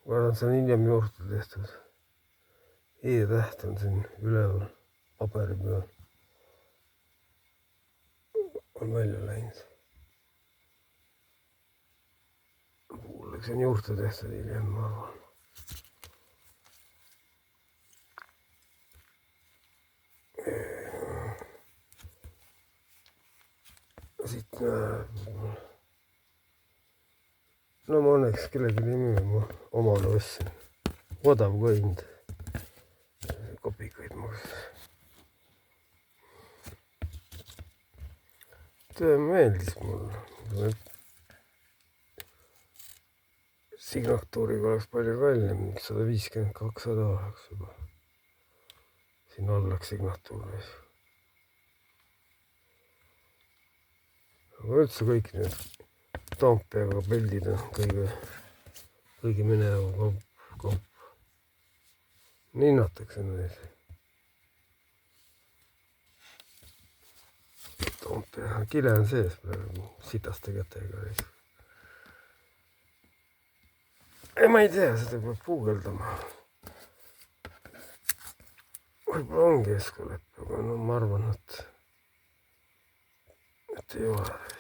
ma arvan, see on hiljem juurde tehtud. E-täht on siin üleval paberi peal. On välja läinud. Kuulleks on juurde tehtud hiljem, ma arvan. Siit no ma õnneks kellegi nimi ma omale ostsin. Odav ka hind. Kopikaid maksis. See meeldis mulle. Signatuuriga oleks palju kallim, 150-200 oleks juba. Siin all oleks signatuuris. Aga üldse kõik need Toompeaga pildid on kõige mineva kaup. Hinnatakse neid. Toompea kile on sees praegu sitaste kätega. Ma ei tea, seda peab puugeldama. Võib-olla ongi Escolepp, aga no ma arvan, et ei ole.